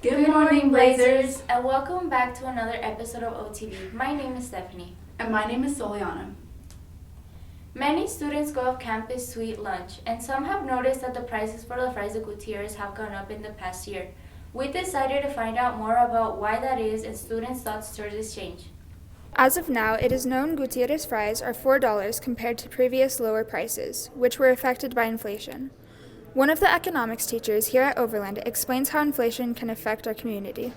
Good morning, Blazers, and welcome back to another episode of OTV. My name is Stephanie. And my name is Soliana. Many students go off campus to eat lunch, and some have noticed that the prices for the fries at Gutierrez have gone up in the past year. We decided to find out more about why that is and students' thoughts towards this change. As of now, it is known Gutierrez fries are $4 compared to previous lower prices, which were affected by inflation. One of the economics teachers here at Overland explains how inflation can affect our community.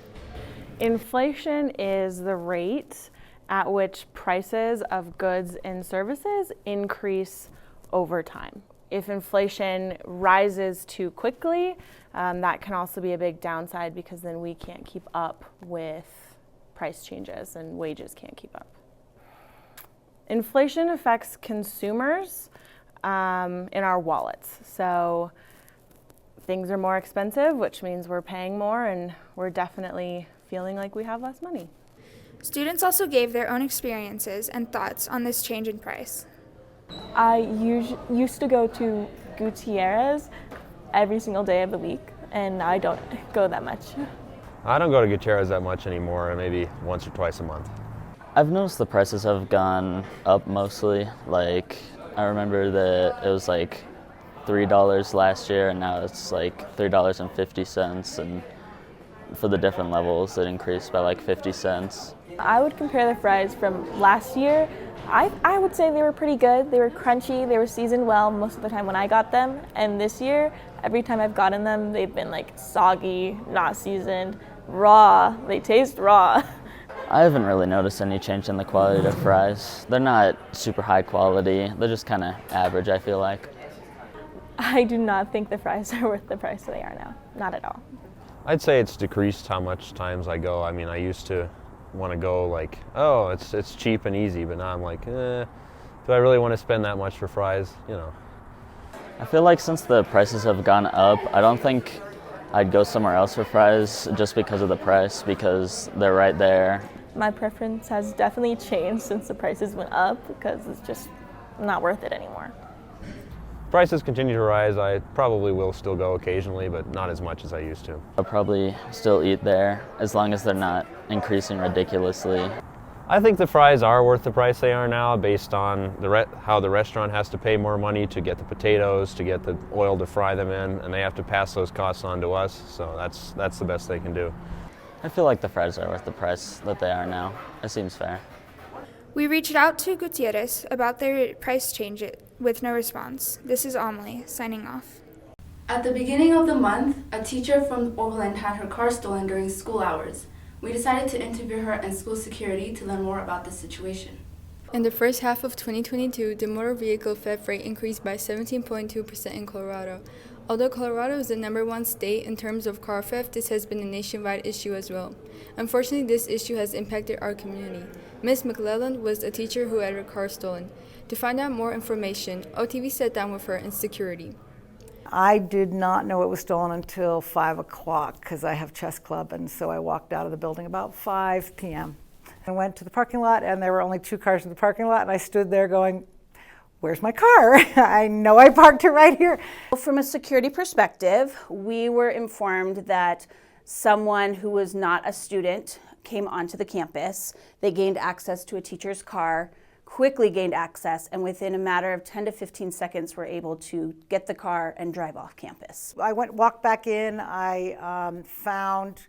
Inflation is the rate at which prices of goods and services increase over time. If inflation rises too quickly, that can also be a big downside because then we can't keep up with price changes and wages can't keep up. Inflation affects consumers in our wallets. So things are more expensive, which means we're paying more and we're definitely feeling like we have less money. Students also gave their own experiences and thoughts on this change in price. I used to go to Gutierrez every single day of the week, and now I don't go that much. I don't go to Gutierrez that much anymore, maybe once or twice a month. I've noticed the prices have gone up mostly. Like, I remember that it was like $3 last year, and now it's like $3.50, and for the different levels, it increased by like 50 cents. I would compare the fries from last year. I would say they were pretty good. They were crunchy, they were seasoned well most of the time when I got them. And this year, every time I've gotten them, they've been like soggy, not seasoned, raw. They taste raw. I haven't really noticed any change in the quality of fries. They're not super high quality. They're just kind of average, I feel like. I do not think the fries are worth the price they are now. Not at all. I'd say it's decreased how much times I go. I mean, I used to want to go like, oh, it's cheap and easy, but now I'm like, do I really want to spend that much for fries? You know. I feel like since the prices have gone up, I don't think I'd go somewhere else for fries just because of the price, because they're right there. My preference has definitely changed since the prices went up because it's just not worth it anymore. Prices continue to rise. I probably will still go occasionally, but not as much as I used to. I'll probably still eat there as long as they're not increasing ridiculously. I think the fries are worth the price they are now based on how the restaurant has to pay more money to get the potatoes, to get the oil to fry them in, and they have to pass those costs on to us, so that's the best they can do. I feel like the fries are worth the price that they are now. It seems fair. We reached out to Gutierrez about their price change with no response. This is Amelie, signing off. At the beginning of the month, a teacher from Overland had her car stolen during school hours. We decided to interview her and school security to learn more about the situation. In the first half of 2022, the motor vehicle theft rate increased by 17.2% in Colorado. Although Colorado is the #1 state in terms of car theft, this has been a nationwide issue as well. Unfortunately, this issue has impacted our community. Ms. McClelland was a teacher who had her car stolen. To find out more information, OTV sat down with her and security. I did not know it was stolen until 5 o'clock because I have chess club, and so I walked out of the building about 5 p.m. I went to the parking lot, and there were only 2 cars in the parking lot, and I stood there going, where's my car? I know I parked it right here. From a security perspective, we were informed that someone who was not a student came onto the campus. They gained access to a teacher's car, quickly gained access, and within a matter of 10 to 15 seconds were able to get the car and drive off campus. I walked back in. I found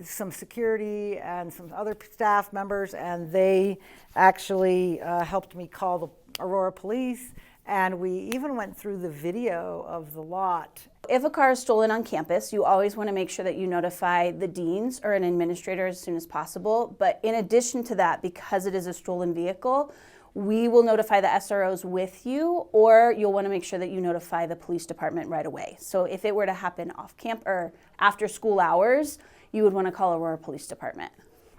some security and some other staff members, and they actually helped me call the Aurora police, and we even went through the video of the lot. If a car is stolen on campus, you always want to make sure that you notify the deans or an administrator as soon as possible. But in addition to that, because it is a stolen vehicle, we will notify the SROs with you, or you'll want to make sure that you notify the police department right away. So if it were to happen off camp or after school hours, you would want to call Aurora Police Department.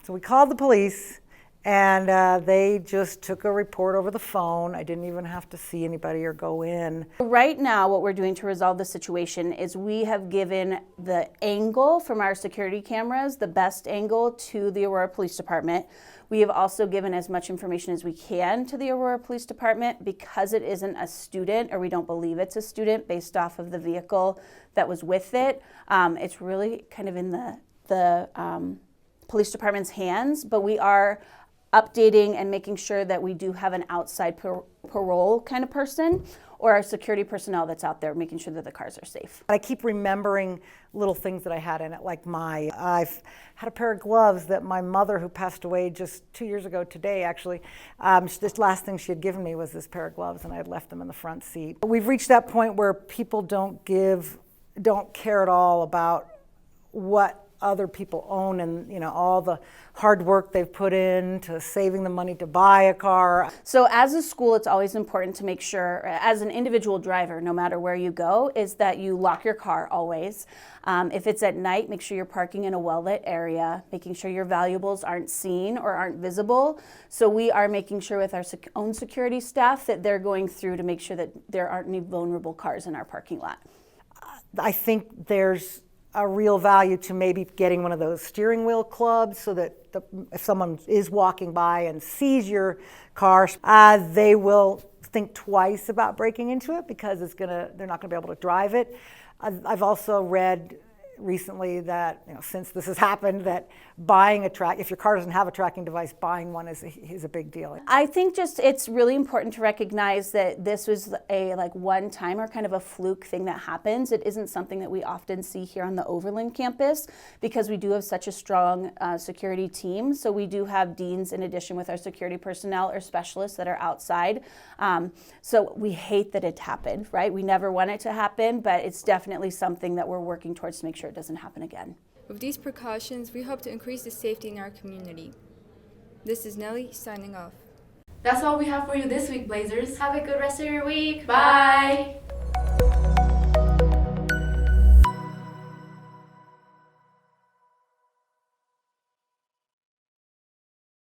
So we called the police, And they just took a report over the phone. I didn't even have to see anybody or go in. Right now, what we're doing to resolve the situation is we have given the angle from our security cameras, the best angle, to the Aurora Police Department. We have also given as much information as we can to the Aurora Police Department because it isn't a student, or we don't believe it's a student based off of the vehicle that was with it. It's really kind of in the police department's hands, but we are updating and making sure that we do have an outside parole kind of person, or our security personnel that's out there making sure that the cars are safe. I keep remembering little things that I had in it, like I've had a pair of gloves that my mother, who passed away just 2 years ago today, actually, this last thing she had given me was this pair of gloves, and I had left them in the front seat. We've reached that point where people don't care at all about what other people own, and all the hard work they've put in to saving the money to buy a car. So as a school, it's always important to make sure, as an individual driver, no matter where you go, is that you lock your car always. If it's at night, make sure you're parking in a well-lit area, making sure your valuables aren't seen or aren't visible. So we are making sure with our own security staff that they're going through to make sure that there aren't any vulnerable cars in our parking lot. I think there's a real value to maybe getting one of those steering wheel clubs, so that if someone is walking by and sees your car, they will think twice about breaking into it, because they're not going to be able to drive it. I've also read recently that, since this has happened, that buying if your car doesn't have a tracking device, buying one is a big deal. I think it's really important to recognize that this was a one time or kind of a fluke thing that happens. It isn't something that we often see here on the Overland campus, because we do have such a strong security team. So we do have deans in addition with our security personnel or specialists that are outside. So we hate that it happened, right? We never want it to happen, but it's definitely something that we're working towards to make sure it doesn't happen again. With these precautions, we hope to increase the safety in our community. This is Nelly signing off. That's all we have for you this week, Blazers. Have a good rest of your week. Bye.